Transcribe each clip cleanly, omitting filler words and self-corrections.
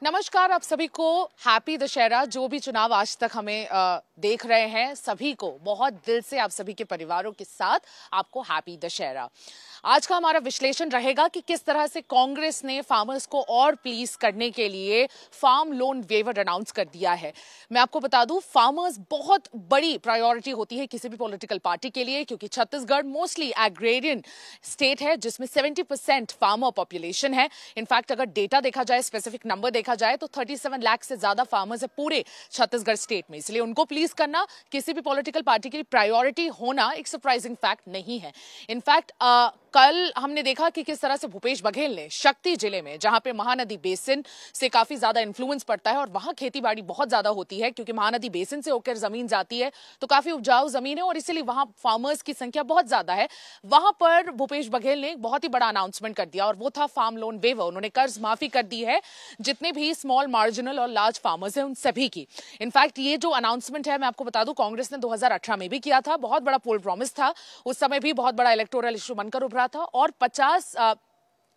नमस्कार आप सभी को। हैप्पी दशहरा। जो भी चुनाव आज तक हमें देख रहे हैं सभी को बहुत दिल से, आप सभी के परिवारों के साथ आपको हैप्पी दशहरा। आज का हमारा विश्लेषण रहेगा कि किस तरह से कांग्रेस ने फार्मर्स को और प्लीज करने के लिए फार्म लोन वेवर अनाउंस कर दिया है। मैं आपको बता दूं, फार्मर्स बहुत बड़ी प्रायोरिटी होती है किसी भी पॉलिटिकल पार्टी के लिए, क्योंकि छत्तीसगढ़ मोस्टली एग्रेरियन स्टेट है जिसमें 70% फार्मर पॉपुलेशन है। इनफैक्ट अगर डेटा देखा जाए, स्पेसिफिक नंबर देखा जाए तो 37 लाख से ज्यादा फार्मर्स है पूरे छत्तीसगढ़ स्टेट में। इसलिए उनको प्लीज करना किसी भी पॉलिटिकल पार्टी की प्रायोरिटी होना एक सरप्राइजिंग फैक्ट नहीं है। इनफैक्ट कल हमने देखा कि किस तरह से भूपेश बघेल ने शक्ति जिले में, जहां पे महानदी बेसिन से काफी ज्यादा इन्फ्लुएंस पड़ता है और वहां खेतीबाड़ी बहुत ज्यादा होती है, क्योंकि महानदी बेसिन से होकर जमीन जाती है तो काफी उपजाऊ जमीन है और इसीलिए वहां फार्मर्स की संख्या बहुत ज्यादा है। वहां पर भूपेश बघेल ने एक बहुत ही बड़ा अनाउंसमेंट कर दिया और वो था फार्म लोन वेवर। उन्होंने कर्ज माफी कर दी है जितने भी स्मॉल, मार्जिनल और लार्ज फार्मर्स हैं उन सभी की। इनफैक्ट ये जो अनाउंसमेंट है, मैं आपको बता दूं, कांग्रेस ने 2018 में भी किया था। बहुत बड़ा पोल प्रॉमिस था, उस समय भी बहुत बड़ा इलेक्टोरल इशू बनकर उभरा था और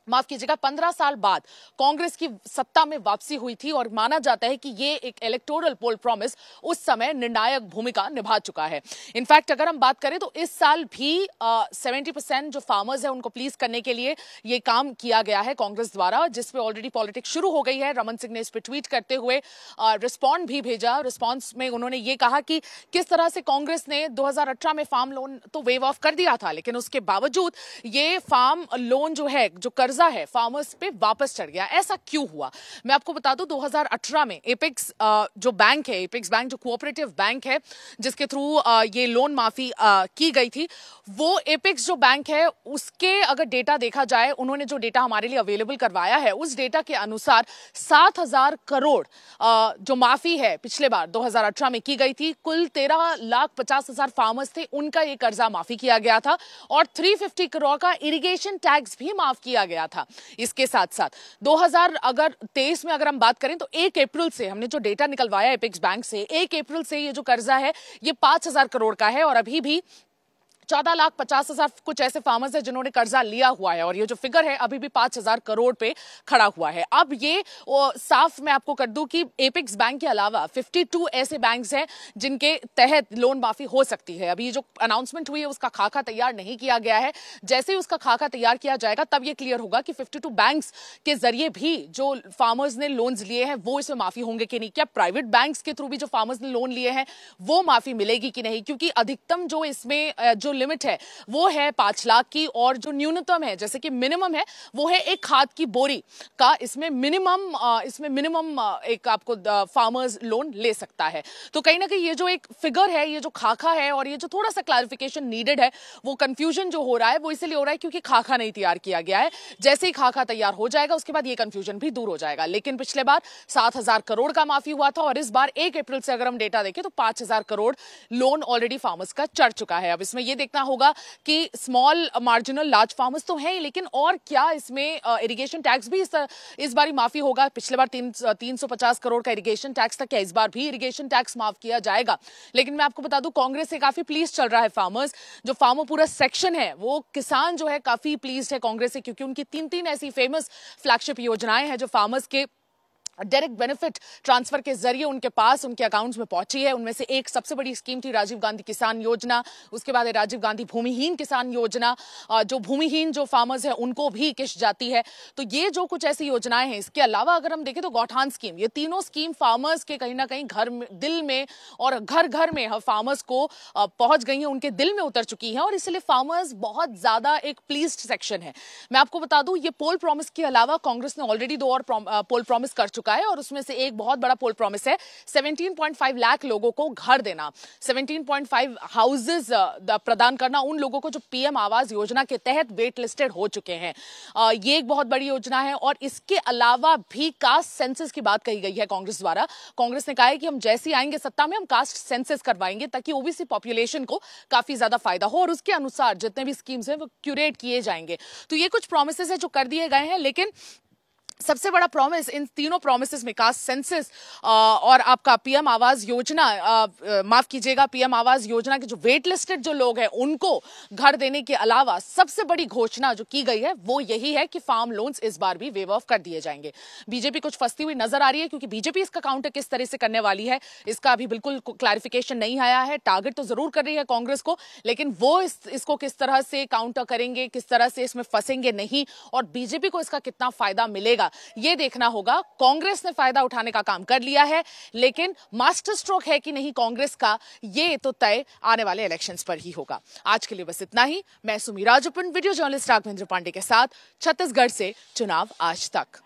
15 साल बाद कांग्रेस की सत्ता में वापसी हुई थी और माना जाता है कि ये एक इलेक्टोरल पोल प्रॉमिस उस समय निर्णायक भूमिका निभा चुका है। इनफैक्ट अगर हम बात करें तो इस साल भी 70% जो फार्मर्स है उनको प्लीज करने के लिए ये काम किया गया है कांग्रेस द्वारा, जिसपे ऑलरेडी पॉलिटिक्स शुरू हो गई है। रमन सिंह ने इस पर ट्वीट करते हुए रिस्पॉन्ड भी भेजा। रिस्पॉन्स में उन्होंने ये कहा कि किस तरह से कांग्रेस ने 2018 में फार्म लोन तो वेव ऑफ कर दिया था, लेकिन उसके बावजूद ये फार्म लोन जो है, जो कर्जा है, फार्मर्स पे वापस चढ़ गया। ऐसा क्यों हुआ? मैं आपको बता दूं, 2018 में एपेक्स जो बैंक है, एपेक्स बैंक जो कोऑपरेटिव बैंक है जिसके थ्रू ये लोन माफी की गई थी, वो एपेक्स जो बैंक है उसके अगर डेटा देखा जाए, उन्होंने जो डेटा हमारे लिए अवेलेबल करवाया है उस डेटा के अनुसार 7,000 करोड़ जो माफी है पिछले बार 2018 में की गई थी। कुल 13,50,000 फार्मर्स थे, उनका ये कर्जा माफी किया गया था और 350 करोड़ का इरिगेशन टैक्स भी माफ किया गया था। इसके साथ साथ 2023 में अगर हम बात करें तो 1 अप्रैल से हमने जो डेटा निकलवाया एपेक्स बैंक से, 1 अप्रैल से ये जो कर्जा है ये 5,000 करोड़ का है और अभी भी 14,50,000 कुछ ऐसे फार्मर्स हैं जिन्होंने कर्जा लिया हुआ है और ये जो फिगर है अभी भी 5,000 करोड़ पे खड़ा हुआ है। अब ये साफ मैं आपको कर दूं कि एपेक्स बैंक के अलावा 52 ऐसे बैंक्स हैं जिनके तहत लोन माफी हो सकती है। अभी जो अनाउंसमेंट हुई है उसका खाका तैयार नहीं किया गया है। जैसे ही उसका खाका तैयार किया जाएगा तब ये क्लियर होगा कि 52 बैंक्स के जरिए भी जो फार्मर्स ने लोन्स लिए हैं वो इसमें माफी होंगे कि नहीं। क्या प्राइवेट बैंक्स के थ्रू भी जो फार्मर्स ने लोन लिए हैं वो माफी मिलेगी कि नहीं, क्योंकि अधिकतम जो इसमें जो लिमिट है वो है 5 लाख की और जो न्यूनतम है, जैसे कि मिनिमम है, वो है एक खाद की बोरी का। इसमें मिनिमम एक आपको फार्मर्स लोन ले सकता है। तो कहीं ना कहीं ये जो एक फिगर है, ये जो खाका है और ये जो थोड़ा सा क्लैरिफिकेशन नीडेड है, वो कंफ्यूजन जो हो रहा है वो इसलिए हो रहा है क्योंकि खाका नहीं तैयार किया गया है। जैसे ही खाका तैयार हो जाएगा उसके बाद ये कंफ्यूजन भी दूर हो जाएगा। लेकिन पिछले बार 7,000 करोड़ का माफी हुआ था और इस बार 1 अप्रैल से अगर हम डेटा देखें तो 5,000 करोड़ लोन ऑलरेडी फार्मर्स का चढ़ चुका है। अब इसमें यह देखना होगा कि स्मॉल, मार्जिनल, लार्ज फार्मर्स तो हैं, लेकिन और क्या इसमें इरिगेशन टैक्स भी इस बार माफी होगा? पिछले बार 350 करोड़ का इरिगेशन टैक्स था, क्या इस बार भी इरिगेशन टैक्स माफ किया जाएगा? लेकिन मैं आपको बता दूं, कांग्रेस से काफी प्लीज चल रहा है फार्मर्स। जो फार्मर पूरा सेक्शन है वो किसान जो है काफी प्लीज है कांग्रेस से, क्योंकि उनकी 3 ऐसी फेमस फ्लैगशिप योजनाएं हैं जो फार्मर्स के डायरेक्ट बेनिफिट ट्रांसफर के जरिए उनके पास, उनके अकाउंट्स में पहुंची है। उनमें से एक सबसे बड़ी स्कीम थी राजीव गांधी किसान योजना, उसके बाद है राजीव गांधी भूमिहीन किसान योजना, जो भूमिहीन जो फार्मर्स हैं उनको भी किश्त जाती है। तो ये जो कुछ ऐसी योजनाएं हैं, इसके अलावा अगर हम देखें तो गौठान स्कीम, ये तीनों स्कीम फार्मर्स के कहीं ना कहीं घर में, दिल में और घर घर में फार्मर्स को पहुंच गई है, उनके दिल में उतर चुकी है और इसलिए फार्मर्स बहुत ज्यादा एक प्लीज्ड सेक्शन है। मैं आपको बता दूं, ये पोल प्रॉमिस के अलावा कांग्रेस ने ऑलरेडी 2 और पोल प्रॉमिस कर चुका है और उसमें से एक बहुत बड़ा पोल प्रॉमिस है 17.5 लाख लोगों को घर देना, 17.5 हाउसेज प्रदान करना उन लोगों को जो पीएम आवास योजना के तहत वेट लिस्टेड हो चुके हैं। ये एक बहुत बड़ी योजना है और इसके अलावा भी कास्ट सेंसस की बात कही गई है कांग्रेस द्वारा। कांग्रेस ने कहा है कि हम जैसे ही आएंगे सत्ता में हम कास्ट सेंसस करवाएंगे ताकि ओबीसी पॉपुलेशन को काफी ज्यादा फायदा हो और उसके अनुसार जितने भी स्कीम्स हैं वो क्यूरेट किए जाएंगे। तो ये कुछ प्रॉमिसेस है जो कर दिए गए हैं, लेकिन सबसे बड़ा प्रॉमिस इन तीनों प्रॉमिसेस में कास्ट सेंसस और आपका पीएम आवास योजना, माफ कीजिएगा, पीएम आवास योजना के जो वेट लिस्टेड जो लोग हैं उनको घर देने के अलावा सबसे बड़ी घोषणा जो की गई है वो यही है कि फार्म लोन्स इस बार भी वेव ऑफ कर दिए जाएंगे। बीजेपी कुछ फंसती हुई नजर आ रही है क्योंकि बीजेपी इसका काउंटर किस तरह से करने वाली है इसका अभी बिल्कुल क्लैरिफिकेशन नहीं आया है। टारगेट तो जरूर कर रही है कांग्रेस को, लेकिन वो इसको किस तरह से काउंटर करेंगे, किस तरह से इसमें फंसेंगे नहीं, और बीजेपी को इसका कितना फायदा मिलेगा ये देखना होगा। कांग्रेस ने फायदा उठाने का काम कर लिया है, लेकिन मास्टर स्ट्रोक है कि नहीं कांग्रेस का, ये तो तय आने वाले इलेक्शंस पर ही होगा। आज के लिए बस इतना ही। मैं सुमी राजपुन, वीडियो जर्नलिस्ट राघवेंद्र पांडे के साथ, छत्तीसगढ़ से चुनाव आज तक।